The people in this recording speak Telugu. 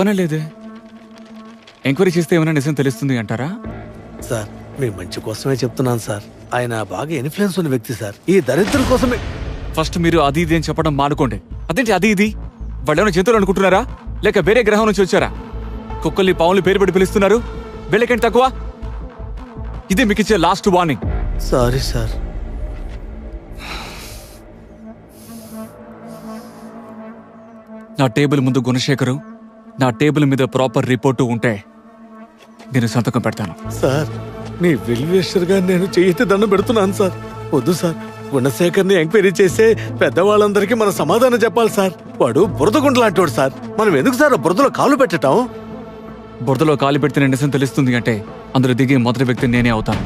పనలేదే. ఎంక్వైరీ చేస్తే ఏమైనా నిజం తెలుస్తుంది అంటారా? సార్ మీ మంచి కోసమే చెప్తున్నాను సార్. ఆయన బాగా ఇన్ఫ్లుయెన్స్ ఉన్న వ్యక్తి సార్. ఈ దరిద్రుల కోసమే. ఫస్ట్ మీరు అది ఇది అని చెప్పడం మానుకోండి. అదేంటి అది ఇది? వాళ్ళేమైనా జంతువులు అనుకుంటున్నారా, లేక వేరే గ్రహం నుంచి వచ్చారా? కుక్కల్ని పావులు పేరు పెట్టి పిలుస్తున్నారు. వీళ్ళకేంటి తక్కువ? ఇదే మీకు ఇచ్చే లాస్ట్ వార్నింగ్. Sorry sir. నా టేబుల్ ముందు గుణశేఖరు, నా టేబుల్ మీద ప్రాపర్ రిపోర్టు ఉంటే నేను సంతకం పెడతాను. సార్ మీ వెల్విషర్ గా నేను చేయితే దండం పెడుతున్నాను సార్. వద్దు సార్. గుణశేఖర్ని ఎంక్వైరీ చేసే పెద్దవాళ్ళందరికీ మన సమాధానం చెప్పాలి సార్. వాడు బురదగుండలాంటోడు సార్. మనం ఎందుకు సార్ బురదలో కాలు పెట్టటం? బురదలో కాలు పెడితే నిజం తెలుస్తుంది అంటే అందులో దిగే మొదటి వ్యక్తి నేనే అవుతాను.